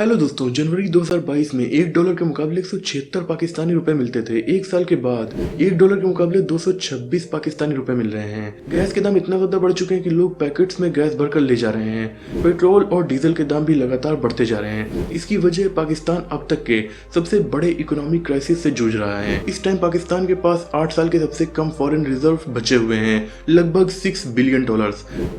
Hello दोस्तों, जनवरी 2022 में $1 के मुकाबले 176 पाकिस्तानी रुपए मिलते थे। एक साल के बाद $1 के मुकाबले 226 पाकिस्तानी रुपए मिल रहे हैं। गैस के दाम इतना ज्यादा बढ़ चुके हैं कि लोग पैकेट्स में गैस भरकर ले जा रहे हैं। पेट्रोल और डीजल के दाम भी लगातार बढ़ते जा रहे हैं। इसकी वजह पाकिस्तान अब तक के सबसे बड़े इकोनॉमिक क्राइसिस से जूझ रहा है। इस टाइम पाकिस्तान के पास 8 साल के सबसे कम फॉरेन रिजर्व बचे हुए हैं, लगभग $6 बिलियन,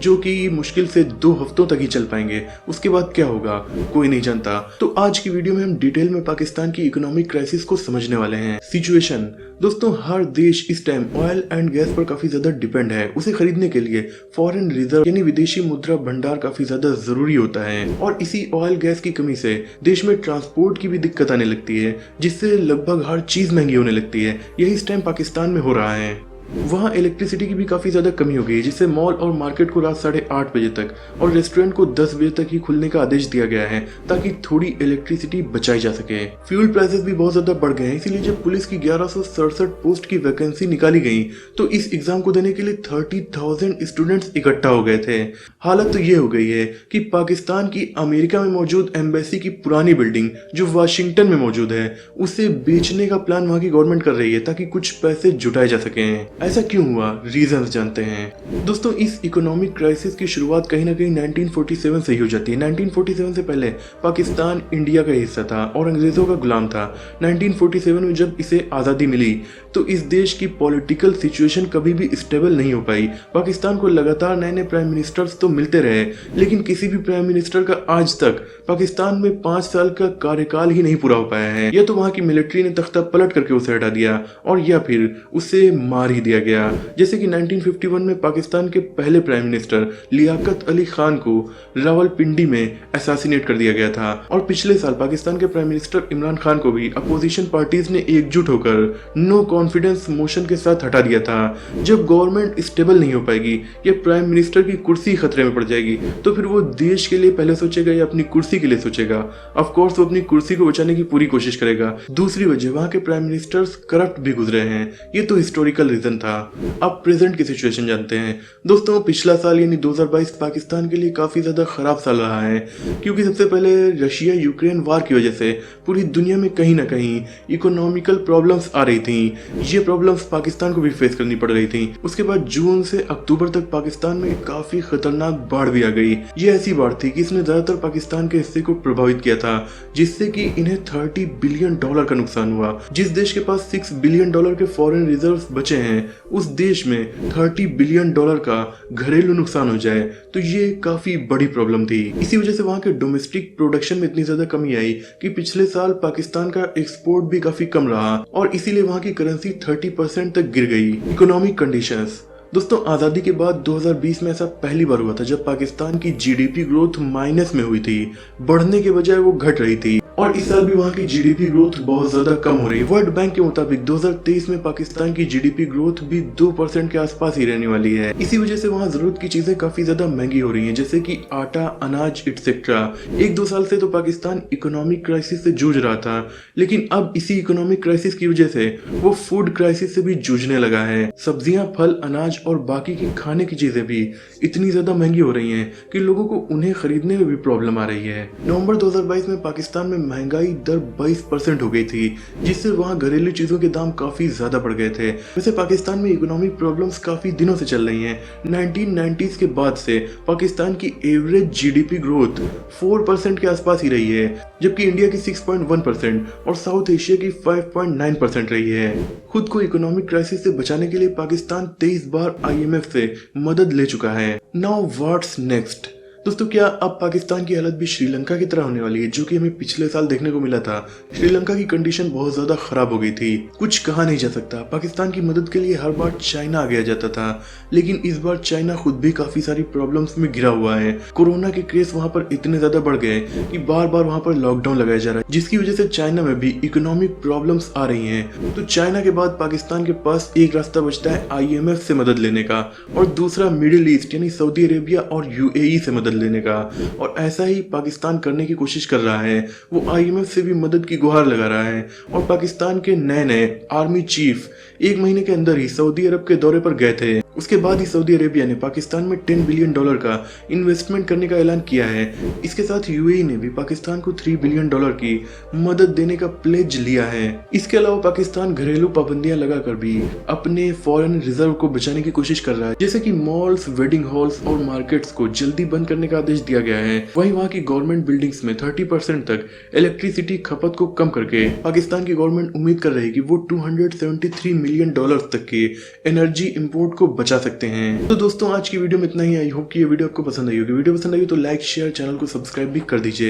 जो कि मुश्किल से 2 हफ्तों तक ही चल पाएंगे। उसके बाद क्या होगा कोई नहीं जानता। तो आज की वीडियो में हम डिटेल में पाकिस्तान की इकोनॉमिक क्राइसिस को समझने वाले हैं। सिचुएशन दोस्तों, हर देश इस टाइम ऑयल एंड गैस पर काफी ज्यादा डिपेंड है। उसे खरीदने के लिए फॉरेन रिजर्व यानी विदेशी मुद्रा भंडार काफी ज्यादा जरूरी होता है और इसी ऑयल गैस की कमी से देश में ट्रांसपोर्ट की भी दिक्कत आने लगती है, जिससे लगभग हर चीज महंगी होने लगती है। यही इस टाइम पाकिस्तान में हो रहा है। वहाँ इलेक्ट्रिसिटी की भी काफी ज्यादा कमी हो गई है, जिससे मॉल और मार्केट को रात 8:30 बजे तक और रेस्टोरेंट को 10 बजे तक ही खुलने का आदेश दिया गया है, ताकि थोड़ी इलेक्ट्रिसिटी बचाई जा सके। फ्यूल प्राइसेस भी बहुत ज्यादा बढ़ गए हैं, इसीलिए जब पुलिस की 1167 पोस्ट की वैकेंसी निकाली गई तो इस एग्जाम को देने के लिए 30,000 स्टूडेंट्स इकट्ठा हो गए थे। हालत तो ये हो गई है कि पाकिस्तान की अमेरिका में मौजूद एम्बेसी की पुरानी बिल्डिंग जो वाशिंगटन में मौजूद है, उसे बेचने का प्लान वहाँ की गवर्नमेंट कर रही है, ताकि कुछ पैसे जुटाए जा सके। ऐसा क्यों हुआ, रीजंस जानते हैं। दोस्तों, इस इकोनॉमिक क्राइसिस की शुरुआत कहीं ना कहीं 1947 से ही हो जाती है। 1947 से पहले पाकिस्तान इंडिया का हिस्सा था और अंग्रेजों का गुलाम था। 1947 में जब इसे आज़ादी मिली तो इस देश की पॉलिटिकल सिचुएशन कभी भी स्टेबल नहीं हो पाई। पाकिस्तान को लगातार नए नए प्राइम मिनिस्टर्स तो मिलते रहे, लेकिन किसी भी प्राइम मिनिस्टर का आज तक पाकिस्तान में 5 साल का कार्यकाल ही नहीं पूरा हो पाया है। या तो वहाँ की मिलिट्री ने तख्ता पलट करके उसे हटा दिया और या फिर उसे मार ही दिया गया। जैसे कि 1951 में पाकिस्तान के पहले प्राइम मिनिस्टर लियाकत अली खान को रावलपिंडी में असैसिनेट कर दिया गया था और पिछले साल पाकिस्तान के प्राइम मिनिस्टर इमरान खान को भी अपोजिशन पार्टीज ने एकजुट होकर नो कॉन्फिडेंस मोशन के साथ हटा दिया था। जब गवर्नमेंट स्टेबल नहीं हो पाएगी या प्राइम मिनिस्टर की कुर्सी खतरे में पड़ जाएगी तो फिर वो देश के लिए पहले सोचेगा या अपनी कुर्सी के लिए सोचेगा। ऑफ कोर्स वो अपनी कुर्सी को बचाने की पूरी कोशिश करेगा। दूसरी वजह, वहां के प्राइम मिनिस्टर्स करप्ट भी गुजरे हैं। ये तो हिस्टोरिकल रीजन था। अब प्रेजेंट की सिचुएशन जानते हैं। दोस्तों, पिछला साल यानी 2022 पाकिस्तान के लिए काफी ज्यादा खराब साल रहा है, क्योंकि सबसे पहले रशिया यूक्रेन वार की वजह से पूरी दुनिया में कहीं ना कहीं इकोनॉमिकल प्रॉब्लम्स आ रही थी। ये प्रॉब्लम्स पाकिस्तान को भी फेस करनी पड़ रही थी। उसके बाद जून से अक्टूबर तक पाकिस्तान में काफी खतरनाक बाढ़ भी आ गई। ये ऐसी बाढ़ थी कि इसने ज्यादातर पाकिस्तान के हिस्से को प्रभावित किया था, जिससे कि इन्हें $30 बिलियन का नुकसान हुआ। जिस देश के पास $6 बिलियन के फॉरेन रिजर्व बचे हैं, उस देश में $30 बिलियन का घरेलू नुकसान हो जाए तो ये काफी बड़ी प्रॉब्लम थी। इसी वजह से वहां के डोमेस्टिक प्रोडक्शन में इतनी ज्यादा कमी आई कि पिछले साल पाकिस्तान का एक्सपोर्ट भी काफी कम रहा और इसीलिए वहां की करेंसी 30% तक गिर गई। इकोनॉमिक कंडीशंस दोस्तों, आजादी के बाद 2020 में ऐसा पहली बार हुआ था जब पाकिस्तान की जीडीपी ग्रोथ माइनस में हुई थी, बढ़ने के बजाय वो घट रही थी। और इस साल भी वहाँ की जीडीपी ग्रोथ बहुत ज्यादा कम हो रही है। वर्ल्ड बैंक के मुताबिक 2023 में पाकिस्तान की जीडीपी ग्रोथ भी 2% के आसपास ही रहने वाली है। इसी वजह से वहाँ जरूरत की चीजें काफी ज्यादा महंगी हो रही हैं, जैसे कि आटा, अनाज एक्सेट्रा। 1-2 साल से तो पाकिस्तान इकोनॉमिक क्राइसिस से जूझ रहा था, लेकिन अब इसी इकोनॉमिक क्राइसिस की वजह से वो फूड क्राइसिस से भी जूझने लगा है। सब्जियां, फल, अनाज और बाकी की खाने की चीजें भी इतनी ज्यादा महंगी हो रही हैं कि लोगों को उन्हें खरीदने में भी प्रॉब्लम आ रही है। नवंबर 2022 में पाकिस्तान में महंगाई दर 22% हो गई थी, जिससे वहां घरेलू चीजों के दाम काफी ज्यादा बढ़ गए थे। वैसे पाकिस्तान में इकोनॉमिक प्रॉब्लम्स काफी दिनों से चल रही हैं। 1990s के बाद से पाकिस्तान की एवरेज जीडीपी ग्रोथ 4% के आसपास ही रही है, जबकि इंडिया की 6.1% और साउथ एशिया की 5.9% रही है। खुद को इकोनॉमिक क्राइसिस से बचाने के लिए पाकिस्तान 23 बार IMF से मदद ले चुका है। Now what's next? दोस्तों, क्या अब पाकिस्तान की हालत भी श्रीलंका की तरह होने वाली है, जो कि हमें पिछले साल देखने को मिला था। श्रीलंका की कंडीशन बहुत ज्यादा खराब हो गई थी। कुछ कहा नहीं जा सकता। पाकिस्तान की मदद के लिए हर बार चाइना आ गया जाता था, लेकिन इस बार चाइना खुद भी काफी सारी प्रॉब्लम्स में घिरा हुआ है। कोरोना के केस वहां पर इतने ज्यादा बढ़ गए कि बार बार वहां पर लॉकडाउन लगाया जा रहा है, जिसकी वजह से चाइना में भी इकोनॉमिक प्रॉब्लम्स आ रही हैं। तो चाइना के बाद पाकिस्तान के पास एक रास्ता बचता है IMF से मदद लेने का, और दूसरा मिडिल ईस्ट यानी सऊदी अरेबिया और UAE से मदद लेने का। और ऐसा ही पाकिस्तान करने की कोशिश कर रहा है। वो IMF से भी मदद की गुहार लगा रहा है और पाकिस्तान के नए नए आर्मी चीफ 1 महीने के अंदर ही सऊदी अरब के दौरे पर गए थे उसके बाद ही सऊदी अरेबिया ने पाकिस्तान में $10 बिलियन का इन्वेस्टमेंट करने का ऐलान किया है। इसके साथ यूएई ने भी पाकिस्तान को $3 बिलियन की मदद देने का प्लेज लिया है। इसके अलावा पाकिस्तान घरेलू पाबंदियां लगाकर भी अपने फॉरेन रिजर्व को बचाने की कोशिश कर रहा है, जैसे कि मॉल्स, वेडिंग हॉल्स और मार्केट्स को जल्दी बंद करने का आदेश दिया गया है। वहीं वहां की गवर्नमेंट बिल्डिंग्स में 30% तक इलेक्ट्रिसिटी खपत को कम करके पाकिस्तान की गवर्नमेंट उम्मीद कर रही है कि वो $273 मिलियन तक के एनर्जी इंपोर्ट को बचा सकते हैं। तो दोस्तों आज की वीडियो में इतना ही। आई होप कि ये वीडियो आपको पसंद आई होगी। वीडियो पसंद आई तो लाइक, शेयर, चैनल को सब्सक्राइब भी कर दीजिए।